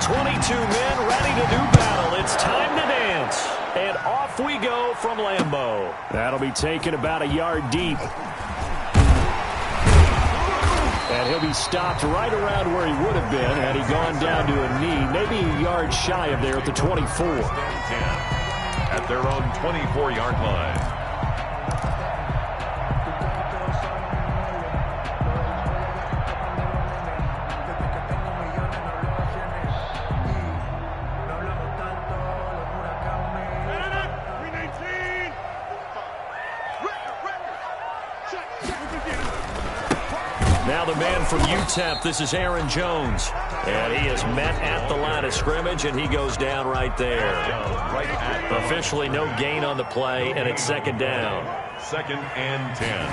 22 men ready to do battle. It's time to dance. And off we go from Lambeau. That'll be taken about a yard deep. And he'll be stopped right around where he would have been had he gone down to a knee, maybe a yard shy of there at the 24. At their own 24-yard line. Now the man from UTEP, this is Aaron Jones. And he is met at the line of scrimmage, and he goes down right there. Officially no gain on the play, and it's second down. 2nd and 10.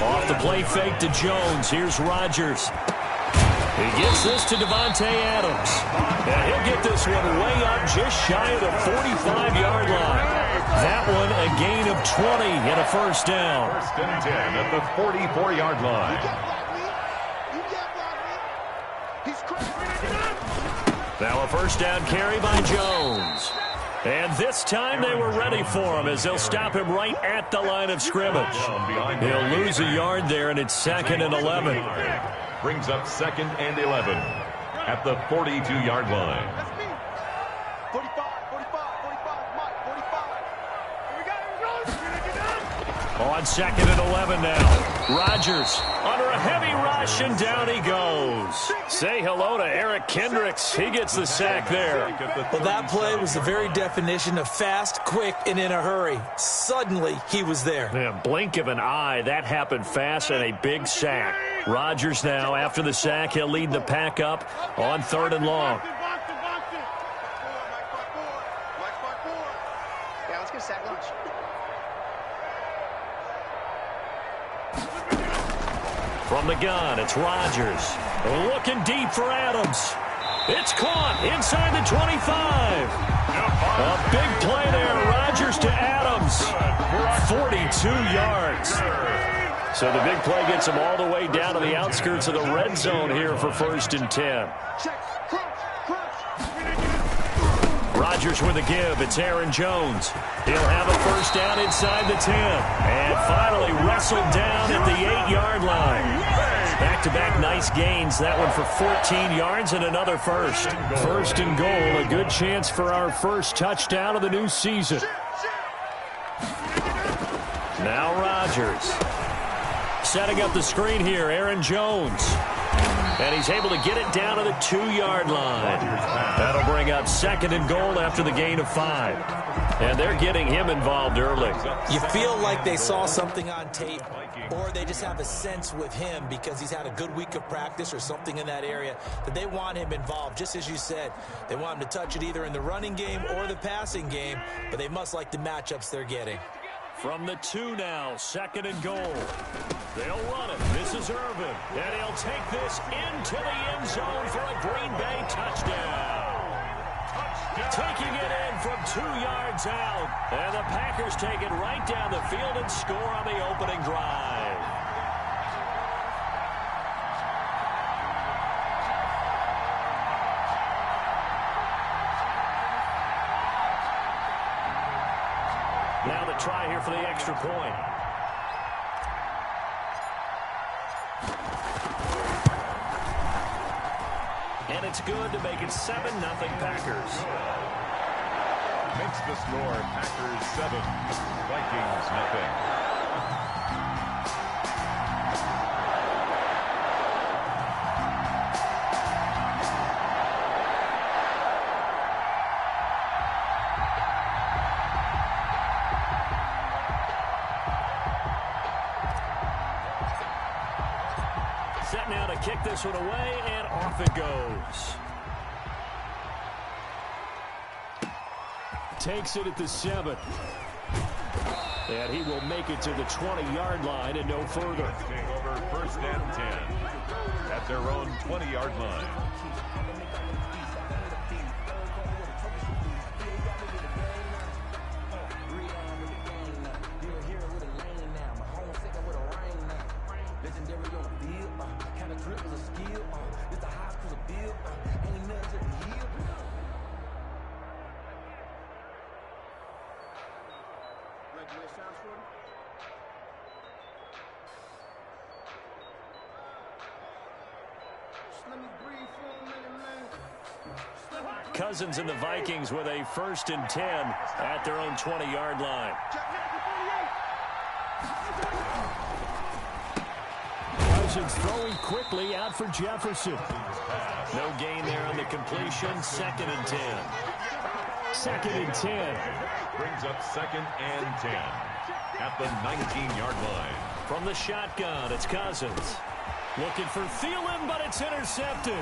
Off the play fake to Jones. Here's Rodgers. He gets this to Devontae Adams. And he'll get this one way up just shy of the 45-yard line. That one a gain of 20 and a first down. 1st and 10 at the 44-yard line. Now a first down carry by Jones. And this time they were ready for him as they'll stop him right at the line of scrimmage. He'll lose a yard there, and it's 2nd and 11. Brings up 2nd and 11 at the 42-yard line. On 2nd and 11 now. Rodgers under a heavy rush, and down he goes. Say hello to Eric Kendricks. He gets the sack there. Well, that play was the very definition of fast, quick, and in a hurry. Suddenly, he was there. Man, blink of an eye. That happened fast, and a big sack. Rodgers now, after the sack, he'll lead the pack up on 3rd and long. Yeah, let's get a sack lunch. From the gun, it's Rodgers. Looking deep for Adams. It's caught inside the 25. A big play there. Rodgers to Adams. 42 yards. So the big play gets him all the way down to the outskirts of the red zone here for 1st and 10. Rodgers with a give. It's Aaron Jones. He'll have a first down inside the 10. And finally wrestled down at the 8-yard line. Back-to-back nice gains. That one for 14 yards and another first. 1st and goal. A good chance for our first touchdown of the new season. Now Rodgers. Setting up the screen here, Aaron Jones. And he's able to get it down to the 2-yard line. That'll bring up 2nd and goal after the gain of 5. And they're getting him involved early. You feel like they saw something on tape, or they just have a sense with him because he's had a good week of practice or something in that area that they want him involved. Just as you said, they want him to touch it either in the running game or the passing game, but they must like the matchups they're getting. From the 2 now, 2nd and goal. They'll run it. This is Irvin. And he'll take this into the end zone for a Green Bay touchdown. Taking it in from 2 yards out. And the Packers take it right down the field and score on the opening drive. Now the try here for the extra point. And it's good to make it 7-0 Packers. Makes the score Packers 7, Vikings nothing. Set now to kick this one away, and off it goes. Takes it at the 7. And he will make it to the 20-yard line and no further. Over 1st and 10 at their own 20-yard line. Cousins and the Vikings with a 1st and 10 at their own 20-yard line. Cousins throwing quickly out for Jefferson. No gain there on the completion. 2nd and 10. 2nd and 10. Brings up 2nd and 10 at the 19-yard line. From the shotgun, it's Cousins. Looking for Thielen, but it's intercepted.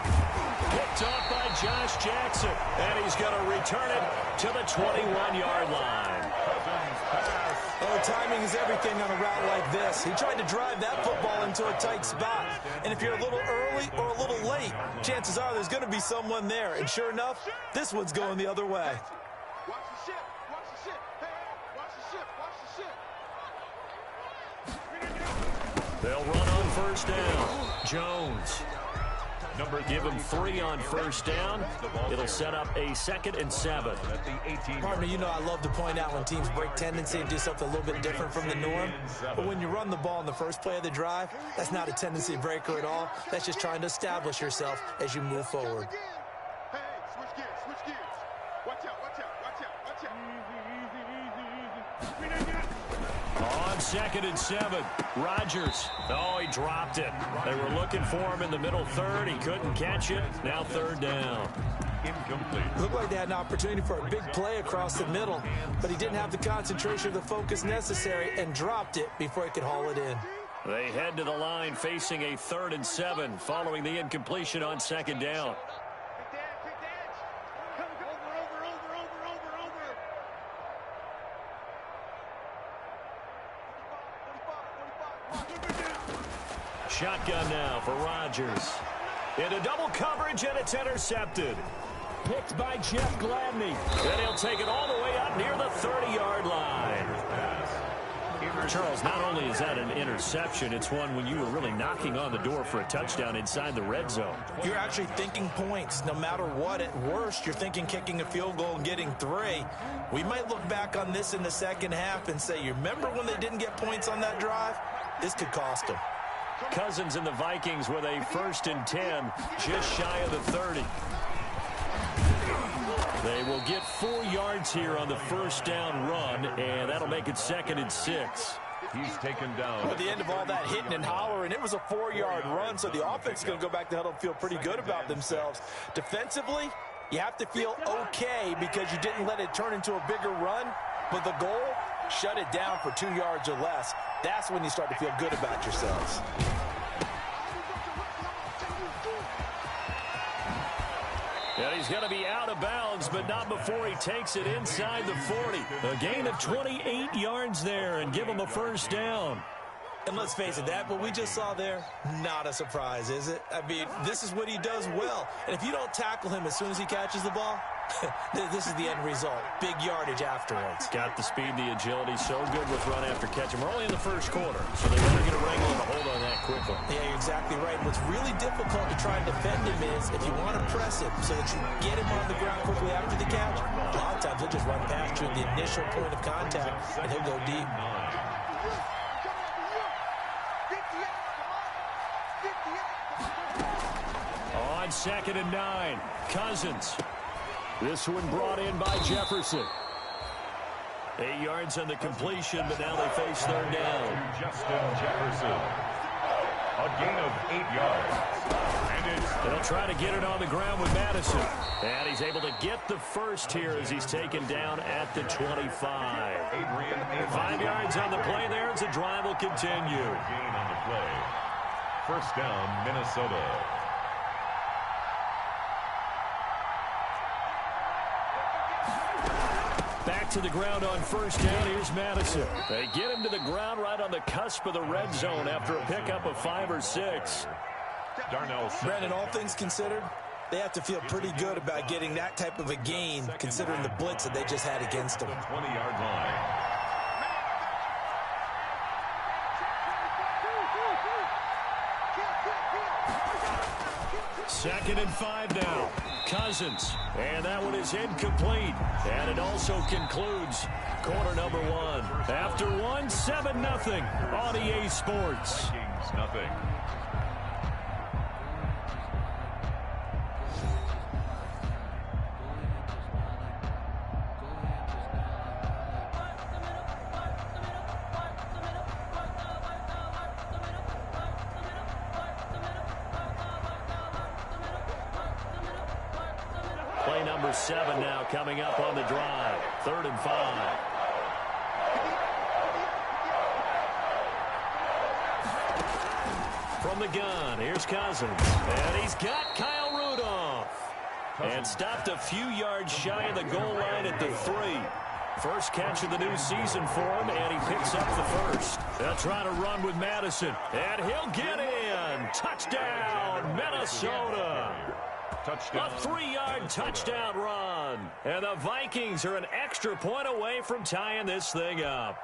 Picked off by Josh Jackson. And he's going to return it to the 21-yard line. Oh, timing is everything on a route like this. He tried to drive that football into a tight spot. And if you're a little early or a little late, chances are there's going to be someone there. And sure enough, this one's going the other way. Watch the ship. Watch the ship. Hey, watch the ship. Watch the ship. They'll run on 1st down. Jones. Give him 3 on 1st down. It'll set up a 2nd and 7. Partner, you know I love to point out when teams break tendency and do something a little bit different from the norm. But when you run the ball in the first play of the drive, that's not a tendency breaker at all. That's just trying to establish yourself as you move forward. Hey, switch gears. Switch gears. Watch out. Watch out. Watch out. Watch out. On 2nd and 7, Rodgers. Oh, he dropped it. They were looking for him in the middle 3rd. He couldn't catch it. Now 3rd down. Incomplete. Looked like they had an opportunity for a big play across the middle, but he didn't have the concentration or the focus necessary and dropped it before he could haul it in. They head to the line facing a 3rd and 7 following the incompletion on 2nd down. Shotgun now for Rodgers. Into double coverage, and it's intercepted. Picked by Jeff Gladney. And he'll take it all the way up near the 30-yard line. Charles, not only is that an interception, it's one when you were really knocking on the door for a touchdown inside the red zone. You're actually thinking points. No matter what, at worst, you're thinking kicking a field goal and getting 3. We might look back on this in the second half and say, you remember when they didn't get points on that drive? This could cost them. Cousins and the Vikings with a 1st and 10, just shy of the 30. They will get 4 yards here on the 1st down run, and that'll make it 2nd and 6. He's taken down. At the end of all that hitting and hollering, it was a 4-yard run, so the offense is going to go back to huddle and feel pretty good about themselves. Defensively, you have to feel okay because you didn't let it turn into a bigger run, but the goal, shut it down for 2 yards or less. That's when you start to feel good about yourselves. And he's going to be out of bounds, but not before he takes it inside the 40. A gain of 28 yards there and give him a 1st down. And let's face it, that what we just saw there, not a surprise, is it? I mean, this is what he does well. And if you don't tackle him as soon as he catches the ball, this is the end result. Big yardage afterwards. Got the speed, the agility, so good with run after catch. And we're only in the 1st quarter, so they better get a wrangle and a hold on that quickly. Yeah, you're exactly right. What's really difficult to try and defend him is if you want to press him so that you get him on the ground quickly after the catch, a lot of times he'll just run past you at the initial point of contact, and he'll go deep. On 2nd and 9, Cousins. This one brought in by Jefferson. 8 yards on the completion, but now they face 3rd down. Justin Jefferson. A gain of 8 yards. And They'll try to get it on the ground with Madison. And he's able to get the 1st here as he's taken down at the 25. 5 yards on the play there as the drive will continue. Gain on the play. 1st down, Minnesota. Back to the ground on 1st down. Here's Madison. They get him to the ground right on the cusp of the red zone after a pickup of 5 or 6. Darnell. Brandon, all things considered, they have to feel pretty good about getting that type of a gain considering the blitz that they just had against them. 20-yard line. Second and 5 now. Cousins. And that one is incomplete. And it also concludes quarter number one. After one, 7-0 on EA Sports. Vikings, nothing. Play number 7 now coming up on the drive. 3rd and 5. From the gun, here's Cousins. And he's got Kyle Rudolph. And stopped a few yards shy of the goal line at the 3. First catch of the new season for him, and he picks up the first. They'll try to run with Madison. And he'll get in. Touchdown, Minnesota. Touchdown. A 3-yard touchdown run. And the Vikings are an extra point away from tying this thing up.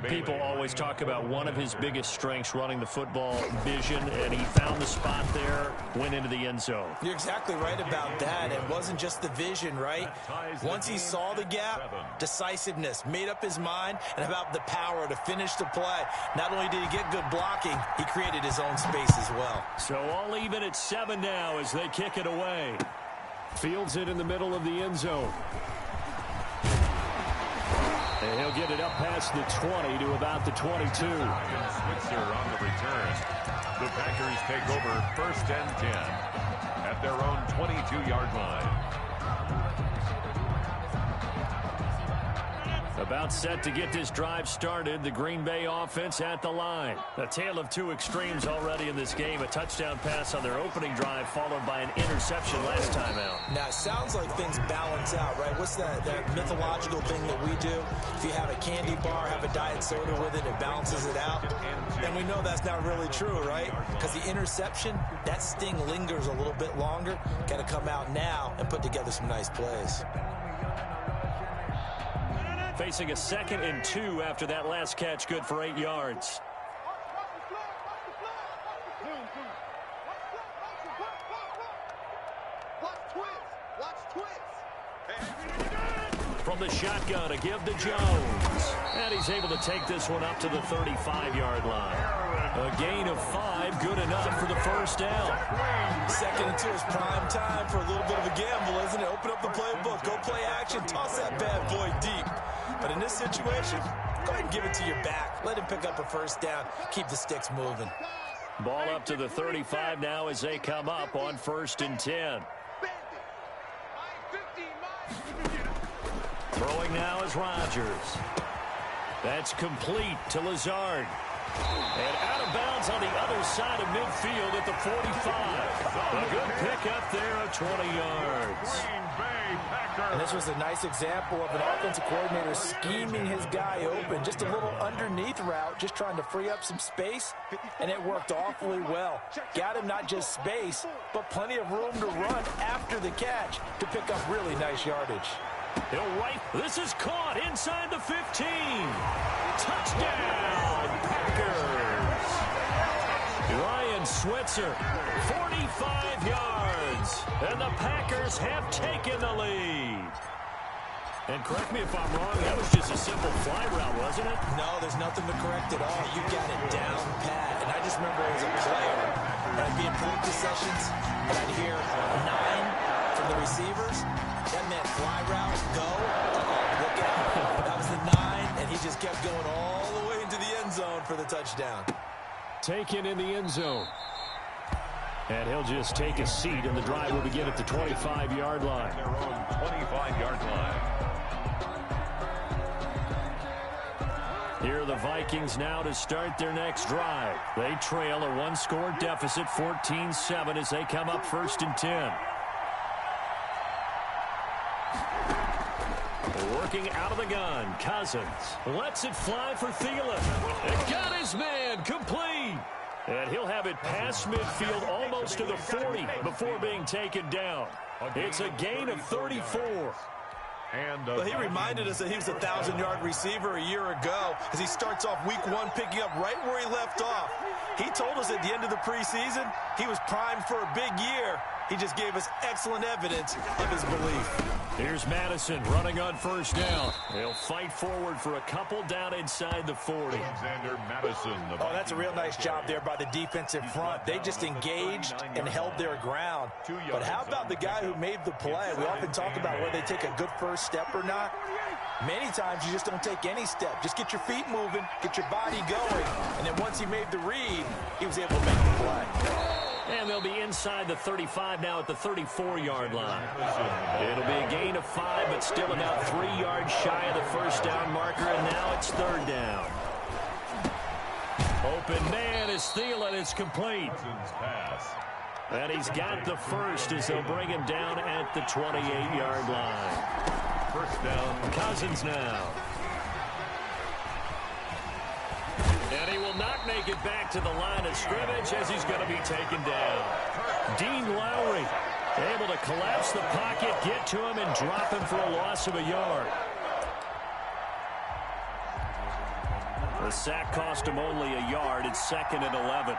People always talk about one of his biggest strengths, running the football, vision, and he found the spot there, went into the end zone. You're exactly right about that. It wasn't just the vision, right? Once he saw the gap, decisiveness, made up his mind, and about the power to finish the play. Not only did he get good blocking, he created his own space as well. So all even at 7 now as they kick it away. Fields it in the middle of the end zone. And he'll get it up past the 20 to about the 22. Switzer on the return. The Packers take over 1st and 10 at their own 22-yard line. About set to get this drive started. The Green Bay offense at the line. A tale of two extremes already in this game. A touchdown pass on their opening drive followed by an interception last time out. Now, it sounds like things balance out, right? What's that mythological thing that we do? If you have a candy bar, have a diet soda with it, it balances it out. And we know that's not really true, right? Because the interception, that sting lingers a little bit longer. Got to come out now and put together some nice plays. Facing a 2nd and 2 after that last catch, good for 8 yards. From the shotgun, a give to Jones. And he's able to take this one up to the 35-yard line. A gain of 5, good enough for the first down. 2nd and 2 is prime time for a little bit of a gamble, isn't it? Open up the playbook, go play action, toss that bad boy deep. But in this situation, go ahead and give it to your back. Let him pick up a first down. Keep the sticks moving. Ball up to the 35 now as they come up on 1st and 10. Throwing now is Rodgers. That's complete to Lazard. And out of bounds on the other side of midfield at the 45. A good pickup there of 20 yards. And this was a nice example of an offensive coordinator scheming his guy open. Just a little underneath route, just trying to free up some space, and it worked awfully well. Got him not just space, but plenty of room to run after the catch to pick up really nice yardage. He'll right. This is caught inside the 15. Touchdown, Packers. Ryan Switzer, 45 yards. And the Packers have taken the lead. And correct me if I'm wrong, that was just a simple fly route, wasn't it? No, there's nothing to correct at all. You got it down pat. And I just remember as a player, I'd be in practice sessions, and I'd hear 9 from the receivers. That meant fly route, go. Look out. That was the 9, and he just kept going all the way into the end zone for the touchdown. Taken in the end zone. And he'll just take a seat, and the drive will begin at the 25-yard line. Their own 25-yard line. Here are the Vikings now to start their next drive. They trail a one-score deficit, 14-7, as they come up 1st and 10. Working out of the gun, Cousins lets it fly for Thielen. And got his man complete. And he'll have it past midfield almost to the 40 before being taken down. It's a gain of 34. Well, he reminded us that he was a 1,000-yard receiver a year ago as he starts off week 1 picking up right where he left off. He told us at the end of the preseason he was primed for a big year. He just gave us excellent evidence of his belief. Here's Madison running on first down. He'll fight forward for a couple down inside the 40. Alexander Madison. Oh, that's a real nice job there by the defensive front. They just engaged and held their ground. But how about the guy who made the play? We often talk about whether they take a good first step or not. Many times you just don't take any step. Just get your feet moving, get your body going. And then once he made the read, he was able to make the play. And they'll be inside the 35 now at the 34-yard line. It'll be a gain of 5, but still about 3 yards shy of the first down marker, and now it's third down. Open man is Thielen. It's complete. And he's got the first as they'll bring him down at the 28-yard line. First down. Cousins now. And he will not make it back to the line of scrimmage as he's going to be taken down. Dean Lowry able to collapse the pocket, get to him, and drop him for a loss of a yard. The sack cost him only a yard. It's 2nd and 11.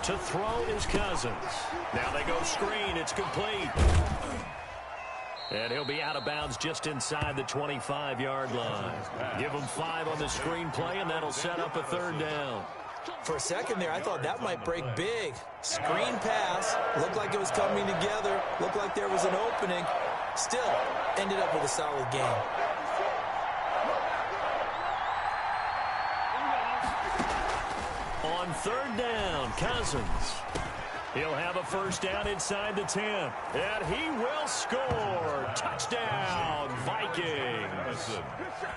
To throw is Cousins. Now they go screen. It's complete. And he'll be out of bounds just inside the 25-yard line. Give him 5 on the screen play, and that'll set up a third down. For a second there, I thought that might break big. Screen pass. Looked like it was coming together. Looked like there was an opening. Still, ended up with a solid game. On third down, Cousins. He'll have a first down inside the 10. And he will score. Touchdown, Vikings.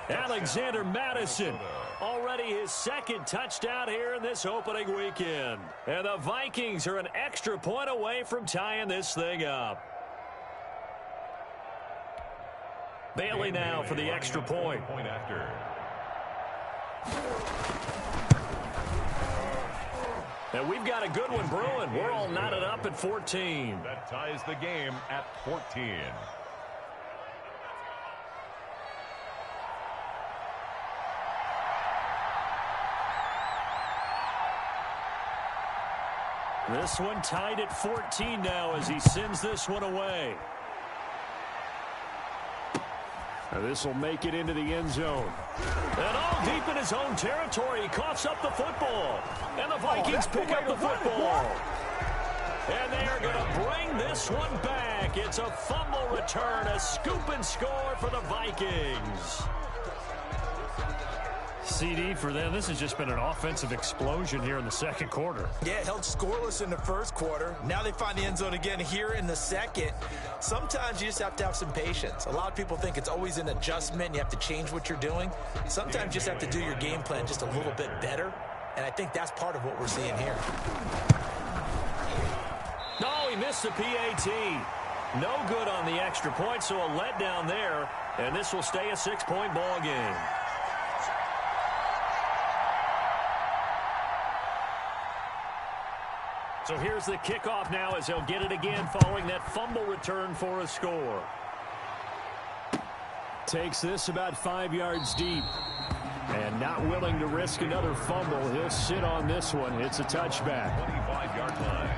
Alexander Madison. Already his 2nd touchdown here in this opening weekend. And the Vikings are an extra point away from tying this thing up. Bailey now for the extra point. And we've got a good one brewing. We're all knotted up at 14. That ties the game at 14. This one tied at 14 now as he sends this one away. Now this will make it into the end zone. And all deep in his own territory, he coughs up the football. And the Vikings pick up the football. And they are going to bring this one back. It's a fumble return, a scoop and score for the Vikings. CD for them. This has just been an offensive explosion here in the second quarter. Yeah, held scoreless in the first quarter. Now they find the end zone again here in the second. Sometimes you just have to have some patience. A lot of people think it's always an adjustment. You have to change what you're doing. Sometimes you just have to do your game plan just a little bit better. And I think that's part of what we're seeing here. No, he missed the PAT. No good on the extra point, so a letdown there. And this will stay a 6-point ball game. So here's the kickoff now as they'll get it again following that fumble return for a score. Takes this about 5 yards deep. And not willing to risk another fumble. He'll sit on this one. It's a touchback. 25-yard line.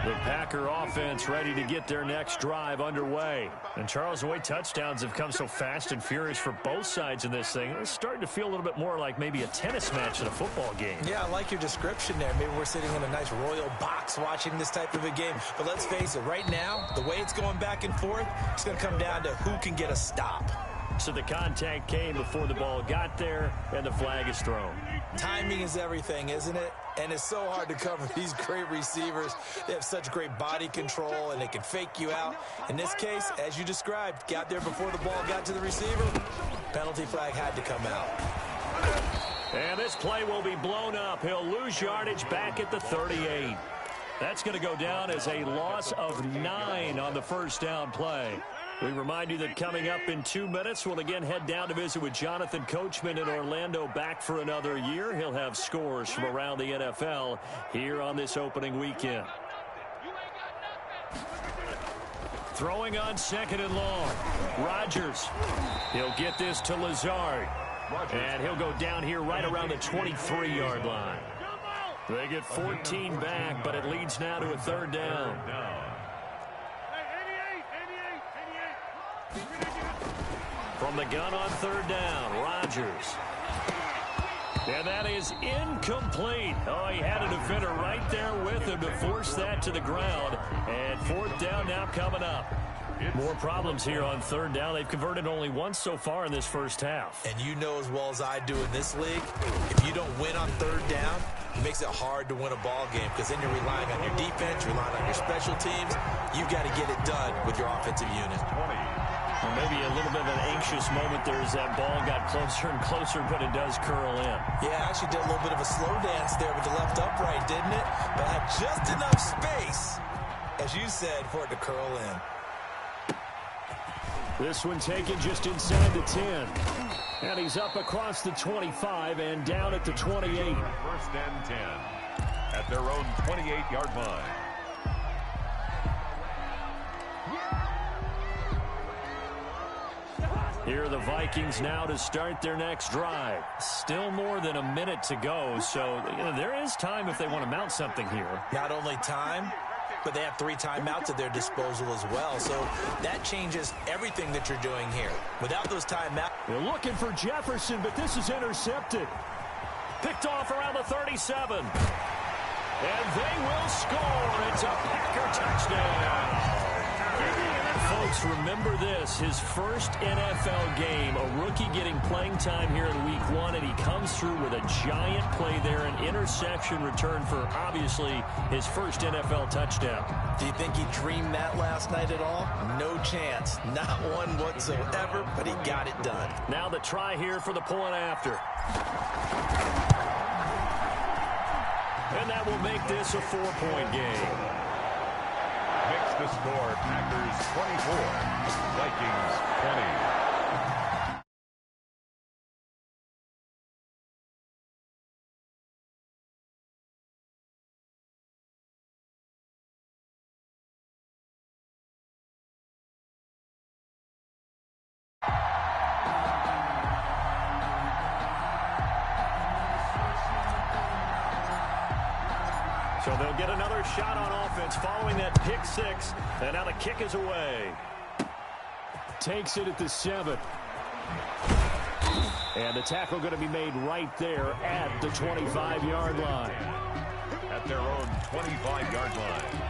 The Packer offense ready to get their next drive underway. And Charles, the way touchdowns have come so fast and furious for both sides in this thing, it's starting to feel a little bit more like maybe a tennis match than a football game. Yeah, I like your description there. Maybe we're sitting in a nice royal box watching this type of a game. But let's face it, right now, the way it's going back and forth, it's going to come down to who can get a stop. So the contact came before the ball got there, and the flag is thrown. Timing is everything, isn't it? And it's so hard to cover these great receivers. They have such great body control, and they can fake you out. In this case, as you described, got there before the ball got to the receiver. Penalty flag had to come out. And this play will be blown up. He'll lose yardage back at the 38. That's going to go down as a loss of 9 on the first down play. We remind you that coming up in 2 minutes, we'll again head down to visit with Jonathan Coachman in Orlando, back for another year. He'll have scores from around the NFL here on this opening weekend. Throwing on 2nd and long. Rodgers. He'll get this to Lazard. And he'll go down here right around the 23-yard line. They get 14 back, but it leads now to a third down. From the gun on third down, Rodgers. And that is incomplete. Oh, he had a defender right there with him to force that to the ground. And fourth down now coming up. More problems here on third down. They've converted only once so far in this first half. And you know as well as I do in this league, if you don't win on third down, it makes it hard to win a ball game because then you're relying on your defense, you're relying on your special teams. You've got to get it done with your offensive unit. Well, maybe a little bit of an anxious moment there as that ball got closer and closer, but it does curl in. Yeah, actually did a little bit of a slow dance there with the left upright, didn't it? But had just enough space, as you said, for it to curl in. This one taken just inside the 10. And he's up across the 25 and down at the 28. First and 10 at their own 28-yard line. Here are the Vikings now to start their next drive. Still more than a minute to go, so there is time if they want to mount something here. Not only time, but they have 3 timeouts at their disposal as well, so that changes everything that you're doing here. Without those timeouts... They're looking for Jefferson, but this is intercepted. Picked off around the 37. And they will score. It's a Packer touchdown. Folks, remember this, his first NFL game, a rookie getting playing time here in week 1, and he comes through with a giant play there, an interception return for, obviously, his first NFL touchdown. Do you think he dreamed that last night at all? No chance. Not one whatsoever, but he got it done. Now the try here for the point after. And that will make this a 4-point game. Makes the score Packers 24, Vikings 20. So they'll get another shot on offense following that pick 6. And now the kick is away. Takes it at the 7. And the tackle going to be made right there at the 25-yard line. At their own 25-yard line.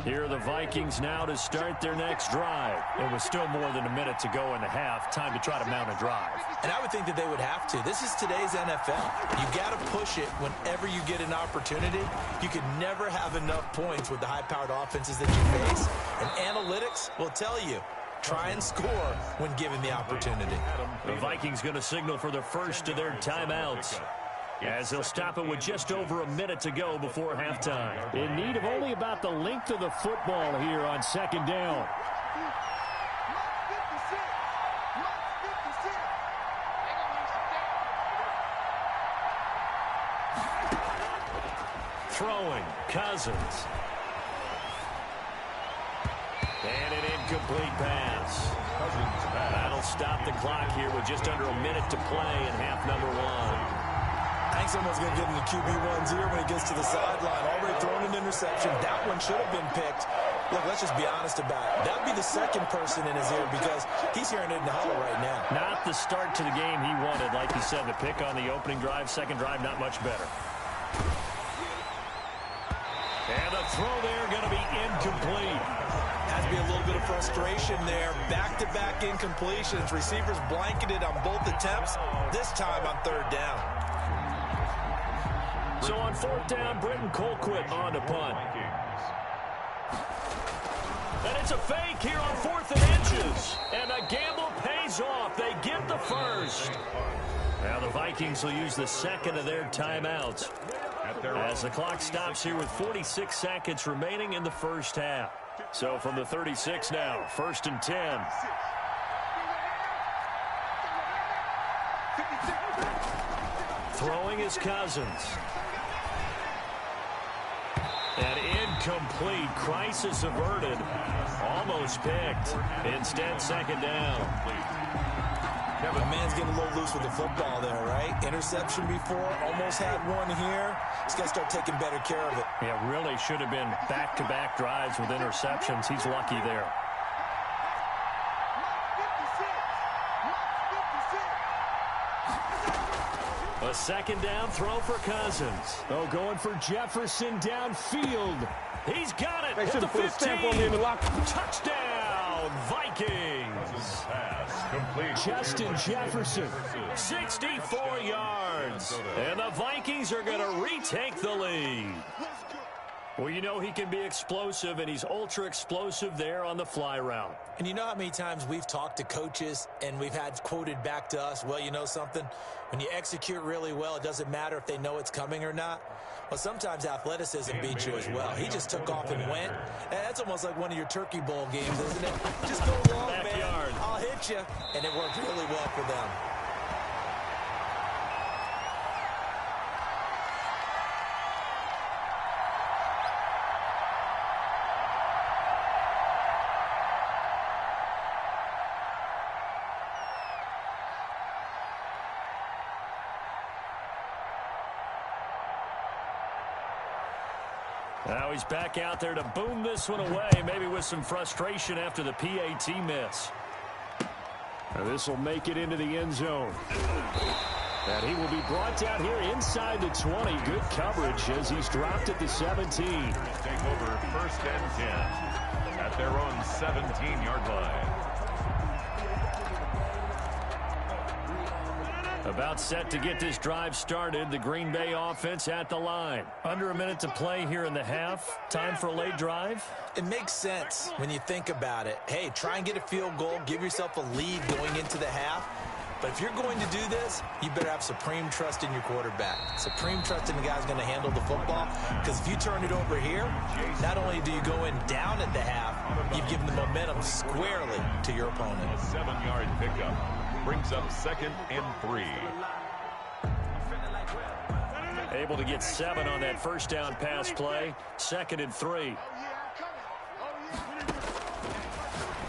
Here are the Vikings now to start their next drive. It was still more than a minute to go in the half. Time to try to mount a drive. And I would think that they would have to. This is today's NFL. You got to push it whenever you get an opportunity. You can never have enough points with the high-powered offenses that you face. And analytics will tell you, try and score when given the opportunity. The Vikings going to signal for the first of their timeouts, as they'll stop it with just over a minute to go before halftime. In need of only about the length of the football here on second down. Throwing, Cousins. And an incomplete pass. That'll stop the clock here with just under a minute to play in half number 1. I think someone's going to get in the QB1's ear when he gets to the sideline. Already thrown an interception. That one should have been picked. Look, let's just be honest about it. That would be the second person in his ear because he's hearing it in the huddle right now. Not the start to the game he wanted. Like you said, the pick on the opening drive, second drive, not much better. And the throw there going to be incomplete. Has to be a little bit of frustration there. Back-to-back incompletions. Receivers blanketed on both attempts. This time on third down. So on fourth down, Britton Colquitt on to punt. And it's a fake here on 4th and inches. And the gamble pays off. They get the first. Now the Vikings will use the second of their timeouts as the clock stops here with 46 seconds remaining in the first half. So from the 36 now, 1st and 10. Throwing is Cousins. incomplete. Crisis averted. Almost picked. Instead, second down. The man's getting a little loose with the football there, right? Interception before, almost had one here. He's got to start taking better care of it. Yeah, really should have been back-to-back drives with interceptions. He's lucky there. A second down throw for Cousins. Oh, going for Jefferson downfield. He's got it. Hit the 15. Touchdown, Vikings. Justin Jefferson, 64 yards. And the Vikings are going to retake the lead. Well, you know he can be explosive, and he's ultra-explosive there on the fly route. And you know how many times we've talked to coaches and we've had quoted back to us, well, you know something? When you execute really well, it doesn't matter if they know it's coming or not. Well, sometimes athleticism beats you as well. He just took off and went. That's almost like one of your Turkey Bowl games, isn't it? Just go long, man. I'll hit you. And it worked really well for them. Now he's back out there to boom this one away, maybe with some frustration after the PAT miss. This will make it into the end zone. And he will be brought down here inside the 20. Good coverage as he's dropped at the 17. Take over first and 10 at their own 17-yard line. About set to get this drive started. The Green Bay offense at the line. Under a minute to play here in the half. Time for a late drive. It makes sense when you think about it. Hey, try and get a field goal. Give yourself a lead going into the half. But if you're going to do this, you better have supreme trust in your quarterback. Supreme trust in the guy who's going to handle the football. Because if you turn it over here, not only do you go in down at the half, you've given the momentum squarely to your opponent. A 7-yard pickup brings up 2nd and 3. Able to get 7 on that first down pass play. 2nd and 3.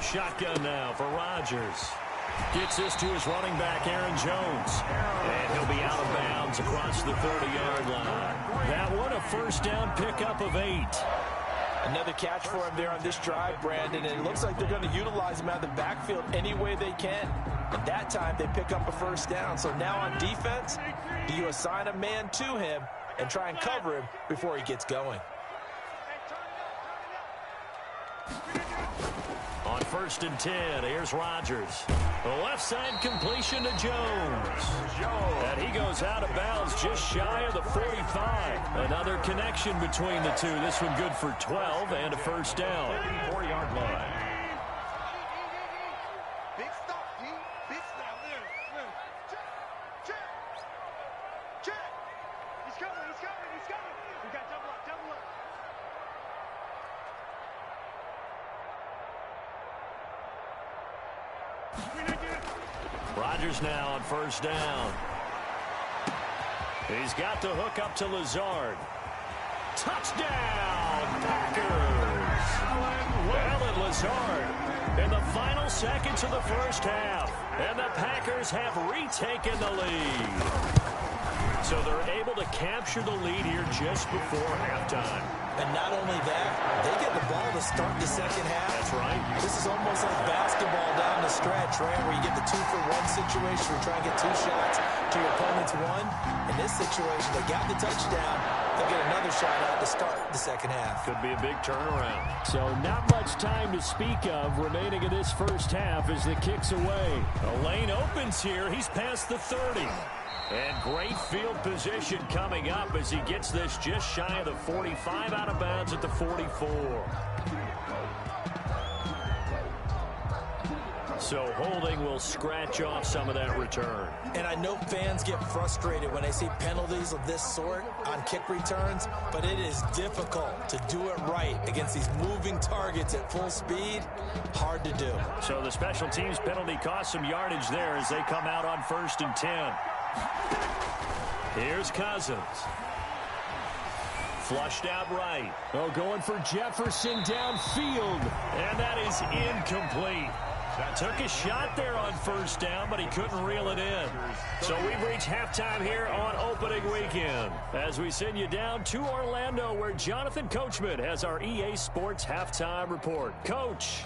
Shotgun now for Rodgers. Gets this to his running back, Aaron Jones. And he'll be out of bounds across the 30-yard line. That one, a first down pickup of 8. Another catch for him there on this drive, Brandon. And it looks like they're going to utilize him out of the backfield any way they can. And that time, they pick up a first down. So now on defense, do you assign a man to him and try and cover him before he gets going? On 1st and 10, here's Rodgers. The left side completion to Jones. And he goes out of bounds just shy of the 45. Another connection between the two. This one good for 12 and a first down. 4-yard line. Big stop, D. Big stop. Look. Check. He's coming. We got double up. Rodgers now on first down. He's got the hook up to Lazard. Touchdown, Packers! Alan Lazard in the final seconds of the first half. And the Packers have retaken the lead. So they're able to capture the lead here just before halftime. And not only that, they get the ball to start the second half. That's right. This is almost like basketball down the stretch, right, where you get the 2-for-1 situation where you try and get 2 shots to your opponent's 1. In this situation, they got the touchdown. They'll get another shot out to start the second half. Could be a big turnaround. So not much time to speak of remaining in this first half as the kick's away. The lane opens here. He's past the 30. And great field position coming up as he gets this just shy of the 45, out of bounds at the 44. So holding will scratch off some of that return. And I know fans get frustrated when they see penalties of this sort on kick returns, but it is difficult to do it right against these moving targets at full speed. Hard to do. So the special teams penalty cost some yardage there as they come out on 1st and 10. Here's Cousins. Flushed out right. Oh, going for Jefferson downfield. And that is incomplete. Took a shot there on first down, but he couldn't reel it in. So we've reached halftime here on opening weekend. As we send you down to Orlando, where Jonathan Coachman has our EA Sports halftime report. Coach.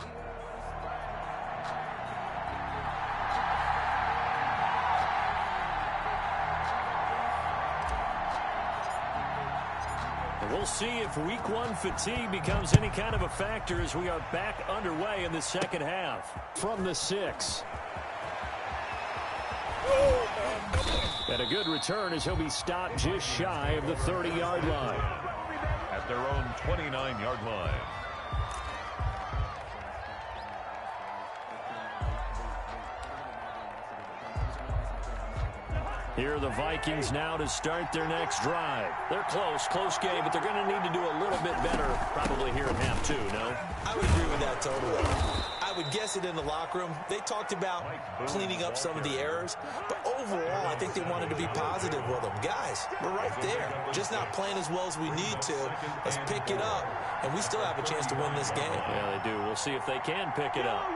We'll see if week one fatigue becomes any kind of a factor as we are back underway in the second half. From the 6. And a good return as he'll be stopped just shy of the 30-yard line. At their own 29-yard line. Here are the Vikings now to start their next drive. They're close game, but they're going to need to do a little bit better probably here in half two, no? I would agree with that totally. I would guess it in the locker room. They talked about cleaning up some of the errors, but overall, I think they wanted to be positive with them. Guys, we're right there. Just not playing as well as we need to. Let's pick it up, and we still have a chance to win this game. Yeah, they do. We'll see if they can pick it up.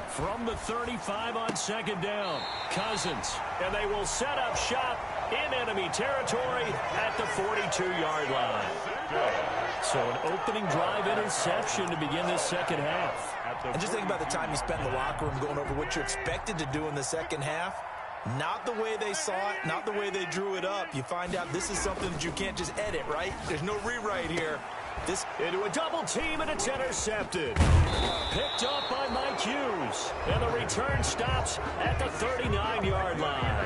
From the 35 on second down, Cousins, and they will set up shop in enemy territory at the 42-yard line. So an opening drive interception to begin this second half. And just think about the time you spent in the locker room going over what you're expected to do in the second half. Not the way they saw it, not the way they drew it up. You find out this is something that you can't just edit, right? There's no rewrite here. This into a double team, and it's intercepted. Picked up by Mike Hughes. And the return stops at the 39-yard line.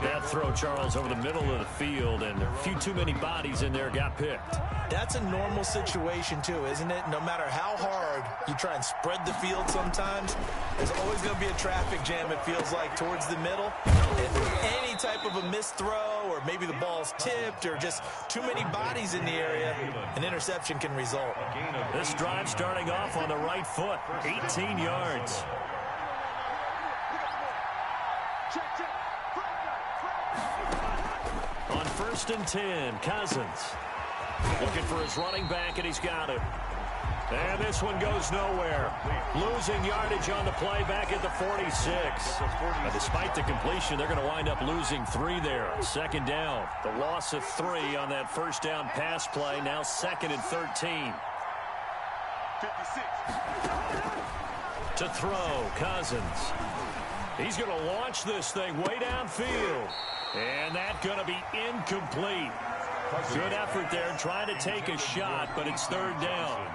That throw, Charles, over the middle of the field, and a few too many bodies in there got picked. That's a normal situation, too, isn't it? No matter how hard you try and spread the field sometimes, there's always going to be a traffic jam, it feels like, towards the middle. And any type of a missed throw, or maybe the ball's tipped, or just too many bodies in the area, an interception can result. This drive starting off on the right foot, 18 yards. On 1st and 10, Cousins. Looking for his running back, and he's got it. And this one goes nowhere. Losing yardage on the play back at the 46. Now, despite the completion, they're going to wind up losing 3 there. Second down. The loss of 3 on that first down pass play. Now 2nd and 13. 56. To throw, Cousins. He's going to launch this thing way downfield. And that's going to be incomplete. Good effort there, trying to take a shot, but it's 3rd down.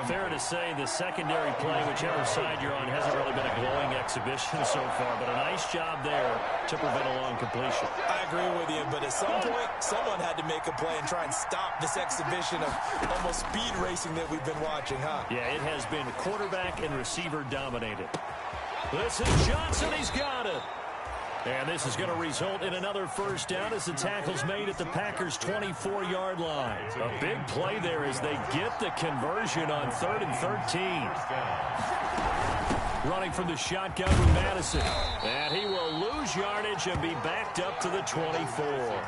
Fair to say the secondary play, whichever side you're on, hasn't really been a glowing exhibition so far, but a nice job there to prevent a long completion. I agree with you, but at some point, someone had to make a play and try and stop this exhibition of almost speed racing that we've been watching, huh? Yeah, it has been quarterback and receiver dominated. This is Johnson. He's got it. And this is going to result in another first down as the tackle's made at the Packers' 24-yard line. A big play there as they get the conversion on 3rd and 13. Running from the shotgun with Madison. And he will lose yardage and be backed up to the 24.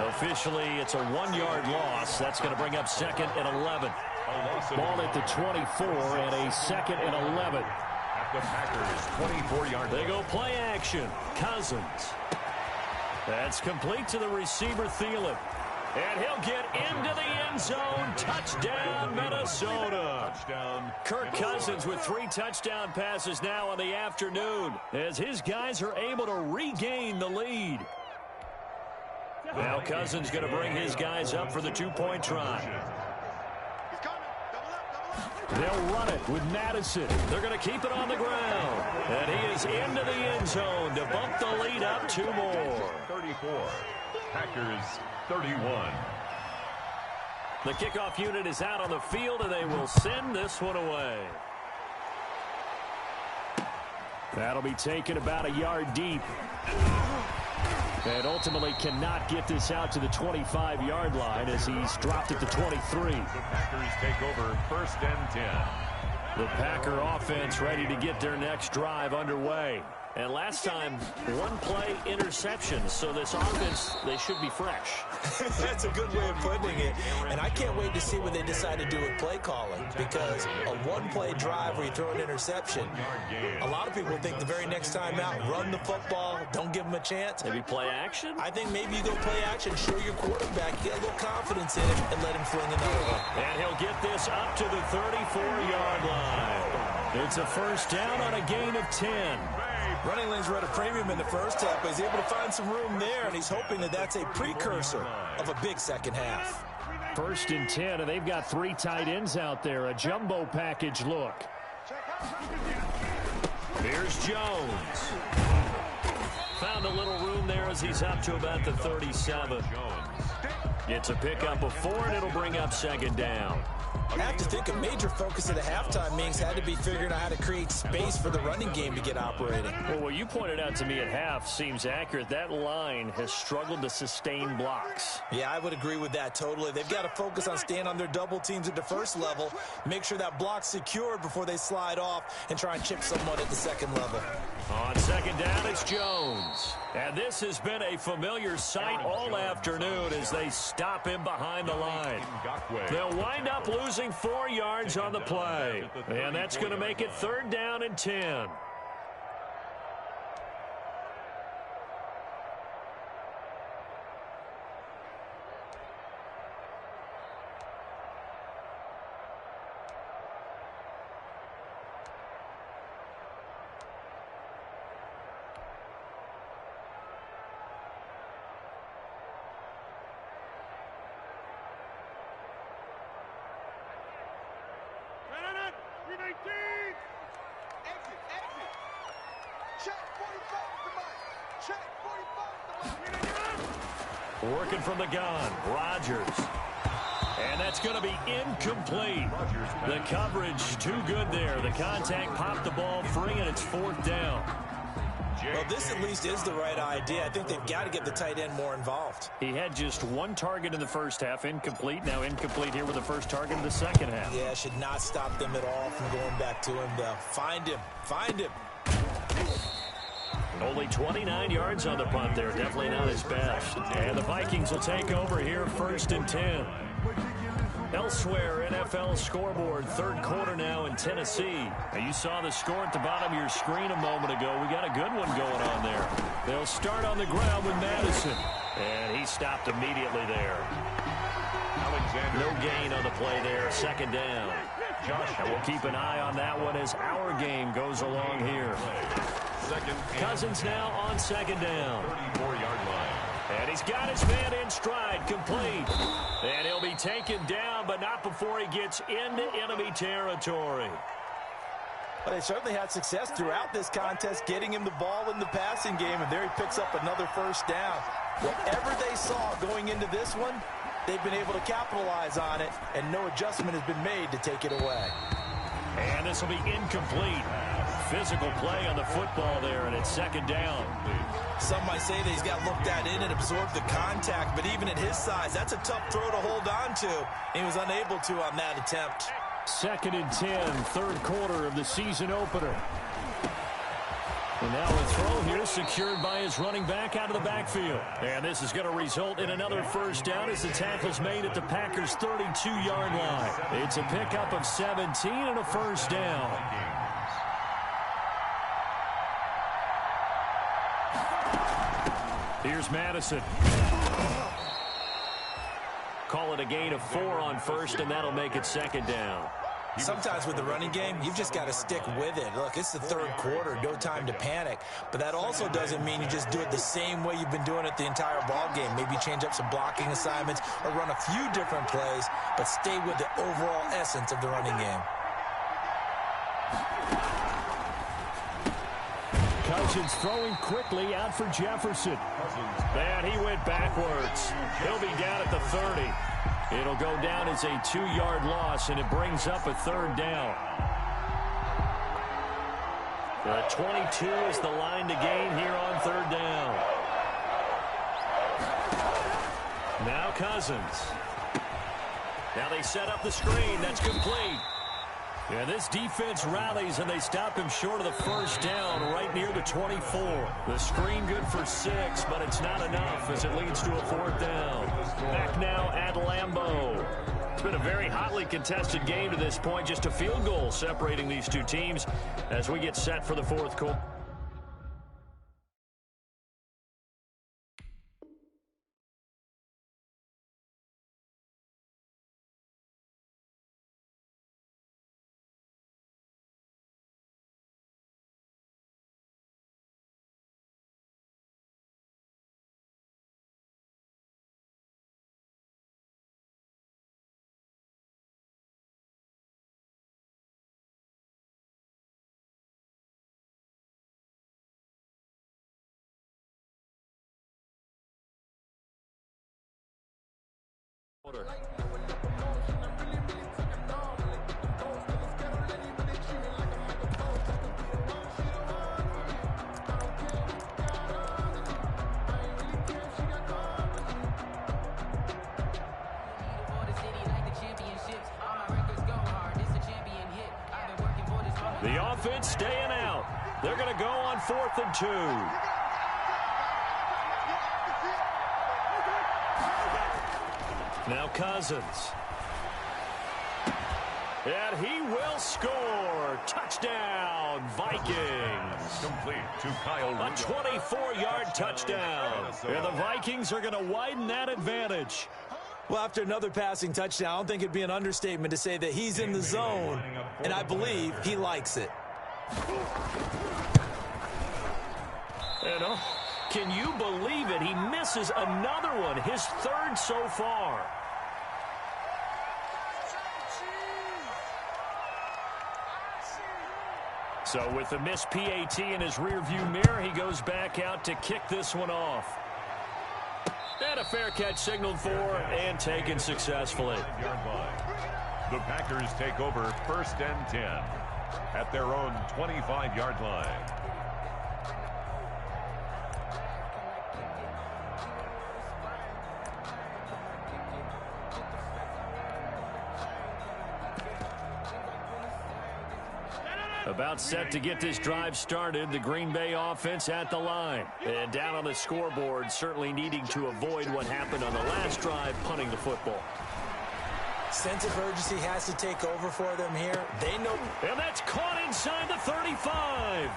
Officially, it's a 1-yard loss. That's going to bring up 2nd and 11. Ball at the 24 and a 2nd and 11. The Packers 24-yard. They go play action. Cousins. That's complete to the receiver, Thielen. And he'll get into the end zone. Touchdown, Minnesota. Touchdown. Kirk Cousins with 3 touchdown passes now in the afternoon as his guys are able to regain the lead. Now Cousins going to bring his guys up for the 2-point try. They'll run it with Madison. They're going to keep it on the ground. And he is into the end zone to bump the lead up 2 more. 34. Packers 31. The kickoff unit is out on the field, and they will send this one away. That'll be taken about a yard deep. And ultimately cannot get this out to the 25-yard line as he's dropped it to 23. The Packers take over 1st and 10. The Packer offense ready to get their next drive underway. And last time, one-play interception. So this offense, they should be fresh. That's a good way of putting it. And I can't wait to see what they decide to do with play calling, because a one-play drive where you throw an interception, a lot of people think the very next time out, run the football, don't give them a chance. Maybe play action? I think maybe you go play action, show your quarterback, get a little confidence in him, and let him fling another one. And he'll get this up to the 34-yard line. It's a first down on a gain of 10. Running lanes were at a premium in the first half, but he's able to find some room there, and he's hoping that that's a precursor of a big second half. 1st and 10, and they've got 3 tight ends out there. A jumbo package look. Here's Jones. Found a little room there as he's up to about the 37. It's a pickup of 4, and it'll bring up 2nd down. I have to think a major focus of the halftime meetings had to be figuring out how to create space for the running game to get operating. Well, what you pointed out to me at half seems accurate. That line has struggled to sustain blocks. Yeah, I would agree with that totally. They've got to focus on staying on their double teams at the first level, make sure that block's secured before they slide off and try and chip someone at the second level. On 2nd down, it's Jones. And this has been a familiar sight all afternoon as they stop him behind the line. They'll wind up losing 4 yards on the play. And that's going to make it 3rd down and 10. Working from the gun, Rodgers. And that's going to be incomplete. The coverage too good there. The contact popped the ball free, and it's 4th down. Well, this at least is the right idea. I think they've got to get the tight end more involved. He had just 1 target in the first half, incomplete. Now incomplete here with the first target in the second half. Yeah, should not stop them at all from going back to him, though. Find him. Find him. Only 29 yards on the punt there. Definitely not his best. And the Vikings will take over here 1st and 10. Elsewhere, NFL scoreboard, 3rd quarter now in Tennessee. Now, you saw the score at the bottom of your screen a moment ago. We got a good one going on there. They'll start on the ground with Madison. And he stopped immediately there. No gain on the play there. 2nd down. And we'll keep an eye on that one as our game goes along here. Cousins now on 2nd down. 34-yard line. And he's got his man in stride, complete. And he'll be taken down, but not before he gets into enemy territory. Well, they certainly had success throughout this contest, getting him the ball in the passing game, and there he picks up another 1st down. Whatever they saw going into this one, they've been able to capitalize on it, and no adjustment has been made to take it away. And this will be incomplete. Physical play on the football there, and it's 2nd down. Some might say that he's got looked at in and absorbed the contact, but even at his size, that's a tough throw to hold on to. He was unable to on that attempt. 2nd and 10, 3rd quarter of the season opener. And now a throw here secured by his running back out of the backfield. And this is going to result in another 1st down as the tackle's made at the Packers' 32-yard line. It's a pickup of 17 and a 1st down. Here's Madison. Call it a gain of 4 on 1st, and that'll make it 2nd down. Sometimes with the running game, you've just got to stick with it. Look, it's the 3rd quarter, no time to panic. But that also doesn't mean you just do it the same way you've been doing it the entire ball game. Maybe change up some blocking assignments or run a few different plays, but stay with the overall essence of the running game. Cousins throwing quickly out for Jefferson. And he went backwards. He'll be down at the 30. It'll go down as a 2-yard loss, and it brings up a 3rd down. The 22 is the line to gain here on 3rd down. Now Cousins. Now they set up the screen. That's complete. Yeah, this defense rallies, and they stop him short of the first down right near the 24. The screen good for 6, but it's not enough as it leads to a 4th down. Back now at Lambeau. It's been a very hotly contested game to this point. Just a field goal separating these two teams as we get set for the 4th quarter. The offense staying out. They're going to go on 4th and 2. Now Cousins. And he will score. Touchdown, Vikings. Complete to Kyle. A 24-yard touchdown. And the Vikings are going to widen that advantage. Well, after another passing touchdown, I don't think it'd be an understatement to say that he's in the zone, and I believe he likes it. And can you believe it? He misses another one, his 3rd so far. So with the missed PAT in his rearview mirror, he goes back out to kick this one off. And a fair catch signaled for and taken successfully. The Packers take over 1st and 10 at their own 25-yard line. About set to get this drive started. The Green Bay offense at the line. And down on the scoreboard, certainly needing to avoid what happened on the last drive, punting the football. Sense of urgency has to take over for them here. They know. And that's caught inside the 35.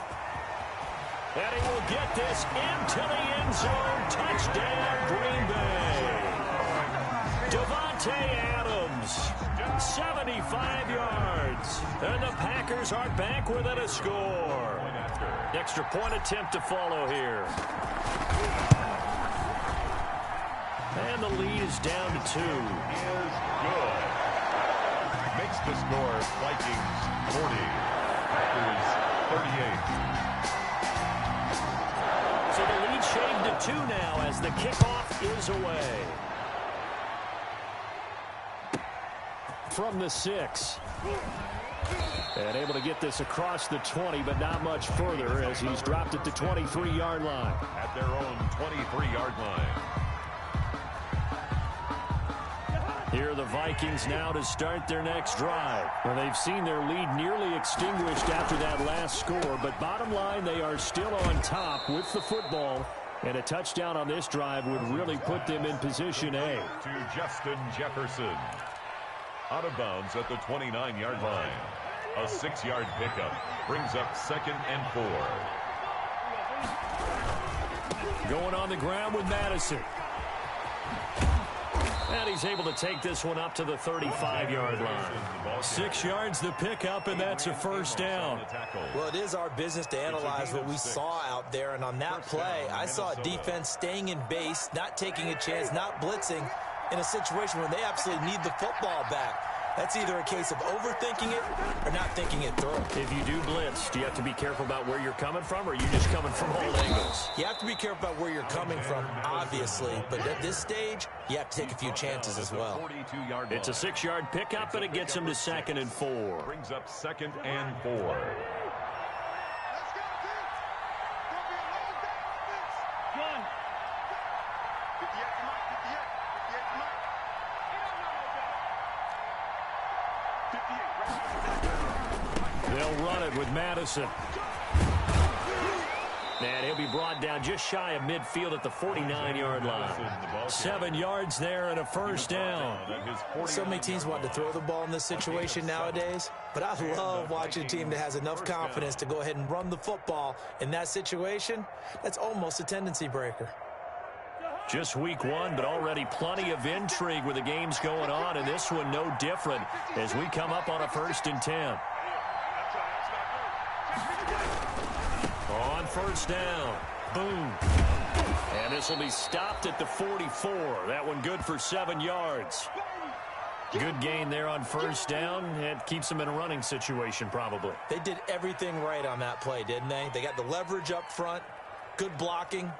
And he will get this into the end zone. Touchdown, Green Bay. Devontae Adams, 75 yards. And the Packers are back within a score. Extra point attempt to follow here. And the lead is down to 2. Is good. Makes the score Vikings 40, Packers 38. So the lead shaved to 2 now as the kickoff is away. From the 6. And able to get this across the 20, but not much further as he's dropped it to 23-yard line. At their own 23-yard line. Here are the Vikings now to start their next drive. Well, they've seen their lead nearly extinguished after that last score, but bottom line, they are still on top with the football. And a touchdown on this drive would really put them in position A. To Justin Jefferson. Out of bounds at the 29-yard line. A 6-yard pickup brings up 2nd and 4. Going on the ground with Madison. And he's able to take this one up to the 35-yard line. 6 yards the pickup, and that's a 1st down. Well, it is our business to analyze what we saw out there, and on that play, I saw a defense staying in base, not taking a chance, not blitzing in a situation where they absolutely need the football back. That's either a case of overthinking it or not thinking it through. If you do blitz, do you have to be careful about where you're coming from, or are you just coming from all angles? You have to be careful about where you're coming from, obviously. But at this stage, you have to take a few chances as well. It's a 6-yard pickup, and it gets him to 2nd and 4. Brings up 2nd and 4. They'll run it with Madison. And he'll be brought down just shy of midfield at the 49-yard line. 7 yards there and a first down. So many teams want to throw the ball in this situation nowadays, but I love watching a team that has enough confidence to go ahead and run the football in that situation. That's almost a tendency breaker. Just week 1, but already plenty of intrigue with the games going on, and this one no different as we come up on a 1st and 10. On first down, boom. And this will be stopped at the 44. That one good for 7 yards. Good gain there on first down. It keeps them in a running situation probably. They did everything right on that play, didn't they? They got the leverage up front, good blocking,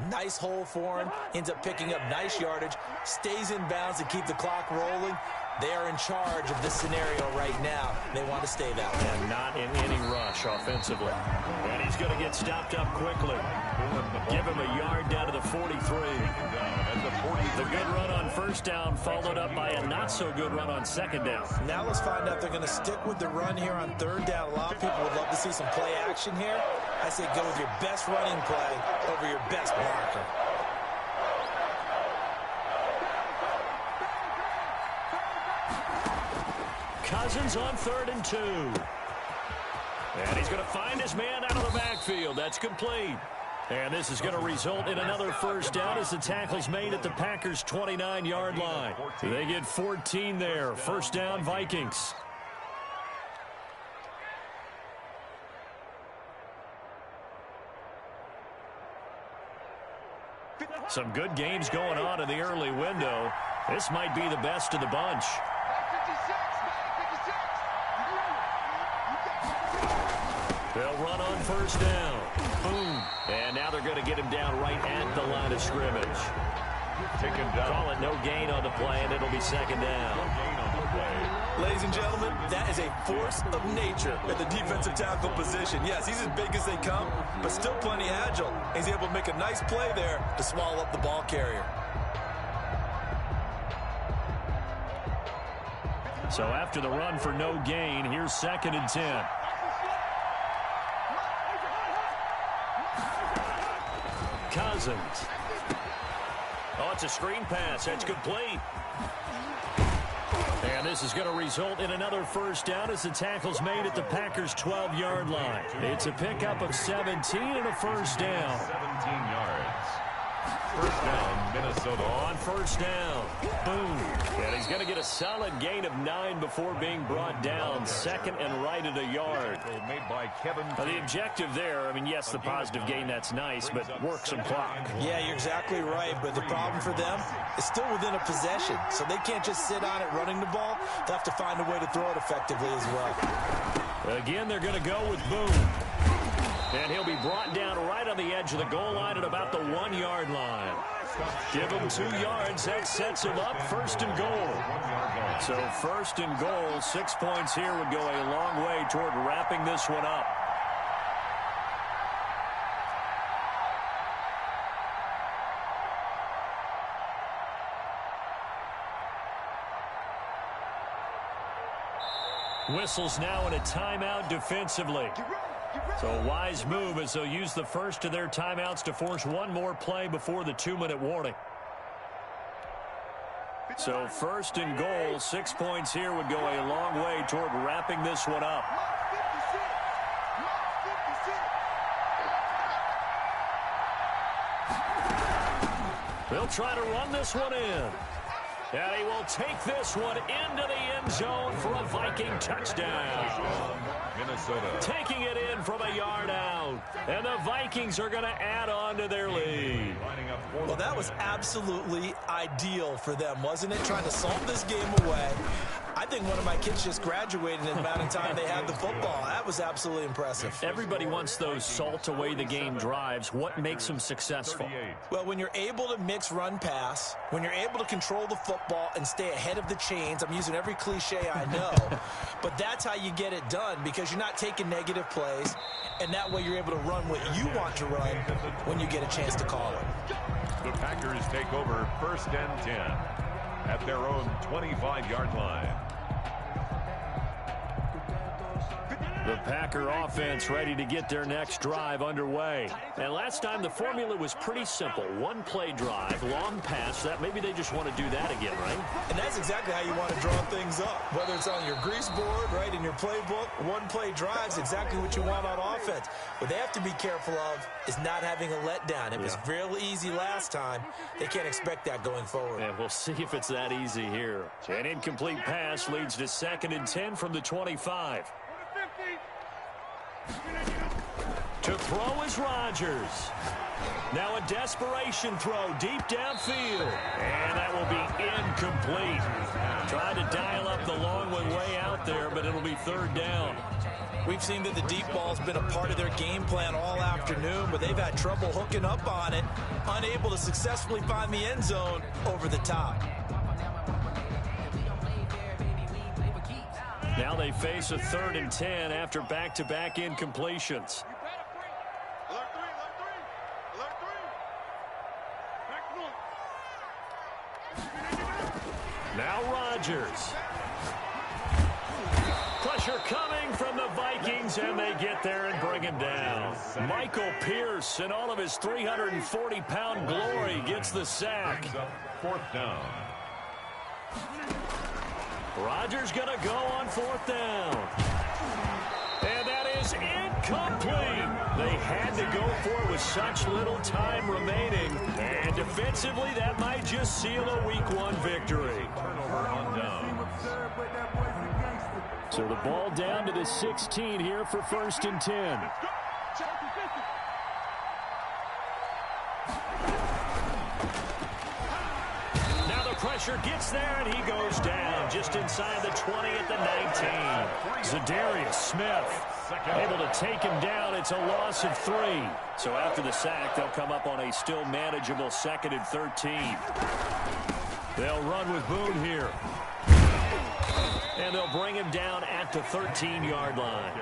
nice hole for him, ends up picking up nice yardage, stays in bounds to keep the clock rolling. They are in charge of this scenario right now. They want to stay that way. And not in any rush offensively. And he's going to get stopped up quickly. Give him a yard down to the 43. The good run on first down followed up by a not-so-good run on second down. Now let's find out if they're going to stick with the run here on third down. A lot of people would love to see some play action here. I say go with your best running play over your best blocker. Cousins on 3rd and 2. And he's going to find his man out of the backfield. That's complete. And this is going to result in another first down as the tackle's made at the Packers' 29-yard line. They get 14 there. First down, Vikings. Some good games going on in the early window. This might be the best of the bunch. They'll run on first down. Boom. And now they're going to get him down right at the line of scrimmage. Call it no gain on the play, and it'll be second down. Ladies and gentlemen, that is a force of nature at the defensive tackle position. Yes, he's as big as they come, but still plenty agile. He's able to make a nice play there to swallow up the ball carrier. So after the run for no gain, here's 2nd and 10. Cousins. Oh, it's a screen pass. That's complete. And this is going to result in another first down as the tackle's made at the Packers' 12-yard line. It's a pickup of 17 and a first down. 17 yards. First down, Minnesota. On first down. Boom. And he's going to get a solid gain of 9 before being brought down. 2nd and right at a yard. Made by Kevin. The objective there, I mean, yes, the positive gain, that's nice, but work some clock. Yeah, you're exactly right, but the problem for them is still within a possession, so they can't just sit on it running the ball. They'll have to find a way to throw it effectively as well. Again, they're going to go with Boom. And he'll be brought down right on the edge of the goal line at about the 1-yard line. Give him 2 yards. That sets him up 1st and goal. So 1st and goal, 6 points here would go a long way toward wrapping this one up. Whistles now in a timeout defensively. So a wise move as they'll use the first of their timeouts to force one more play before the 2-minute warning. So 1st and goal, 6 points here would go a long way toward wrapping this one up. They'll try to run this one in. And he will take this one into the end zone for a Viking touchdown. Minnesota. Taking it in from a yard out. And the Vikings are going to add on to their lead. Well, that was absolutely ideal for them, wasn't it? Trying to solve this game away. I think one of my kids just graduated in the amount of time they had the football. That was absolutely impressive. Everybody wants those salt-away-the-game drives. What makes them successful? Well, when you're able to mix run-pass, when you're able to control the football and stay ahead of the chains, I'm using every cliche I know, but that's how you get it done because you're not taking negative plays, and that way you're able to run what you want to run when you get a chance to call it. The Packers take over 1st and 10. at their own 25-yard line. The Packer offense ready to get their next drive underway. And last time the formula was pretty simple. One play drive, long pass. That maybe they just want to do that again, right? And that's exactly how you want to draw things up. Whether it's on your grease board, right, in your playbook, one play drive is exactly what you want on offense. What they have to be careful of is not having a letdown. It was real easy last time. They can't expect that going forward. And we'll see if it's that easy here. An incomplete pass leads to 2nd and 10 from the 25. To throw is Rodgers. Now a desperation throw deep downfield. And that will be incomplete. Tried to dial up the long one way out there, but it'll be 3rd down. We've seen that the deep ball's been a part of their game plan all afternoon, but they've had trouble hooking up on it, unable to successfully find the end zone over the top. Now they face a 3rd and 10 after back-to-back incompletions. Now Rodgers. Pressure coming from the Vikings, and they get there and bring him down. Michael Pierce, in all of his 340-pound glory, gets the sack. 4th down. Rodgers going to go on 4th down. And that is incomplete. They had to go for it with such little time remaining. And defensively, that might just seal a Week 1 victory. Turnover on down. So the ball down to the 16 here for 1st and 10. Pressure gets there, and he goes down just inside the 20 at the 19. Za'Darius Smith able to take him down. It's a loss of 3. So after the sack, they'll come up on a still manageable 2nd and 13. They'll run with Boone here. And they'll bring him down at the 13-yard line.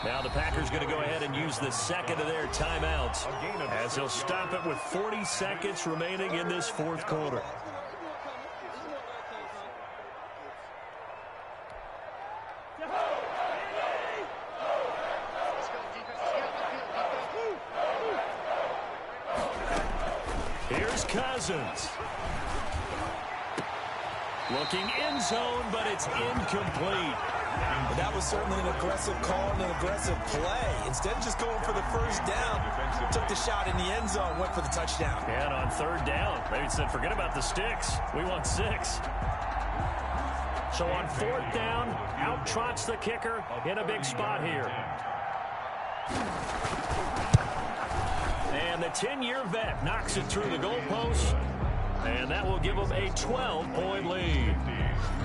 Now the Packers going to go ahead and use the 2nd of their timeouts as they'll stop it with 40 seconds remaining in this 4th quarter. Here's Cousins. Looking end zone, but it's incomplete. But that was certainly an aggressive call and an aggressive play. Instead of just going for the 1st down, took the shot in the end zone, went for the touchdown. And on 3rd down, they said, forget about the sticks. We want 6. So on 4th down, out trots the kicker in a big spot here. And the 10-year vet knocks it through the goalpost. And that will give them a 12-point lead.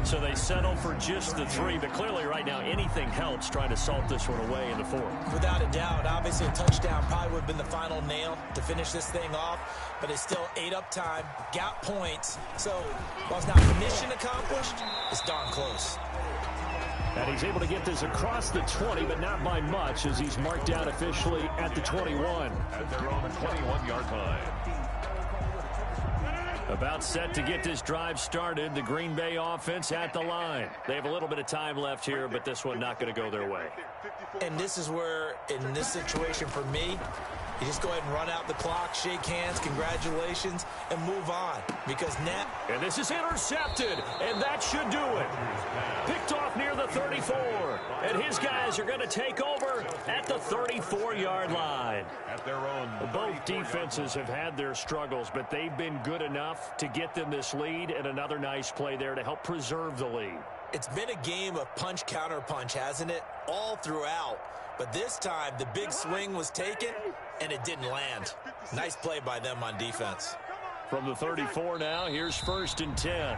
So they settle for just the 3. But clearly right now anything helps trying to salt this one away in the 4th. Without a doubt. Obviously a touchdown probably would have been the final nail to finish this thing off. But it's still 8 up time, got points. So while it's not mission accomplished, it's darn close. And he's able to get this across the 20, but not by much as he's marked down officially at the 21. At their own 21-yard line. About set to get this drive started. The Green Bay offense at the line. They have a little bit of time left here, but this one not going to go their way. And this is where, in this situation for me, you just go ahead and run out the clock, shake hands, congratulations, and move on. Because now... And this is intercepted, and that should do it. Picked off near the 34. And his guys are going to take over at the 34-yard line. At their own. Both defenses have had their struggles, but they've been good enough to get them this lead, and another nice play there to help preserve the lead. It's been a game of punch-counter-punch, hasn't it? All throughout. But this time, the big swing was taken, and it didn't land. Nice play by them on defense. From the 34 now, here's 1st and 10.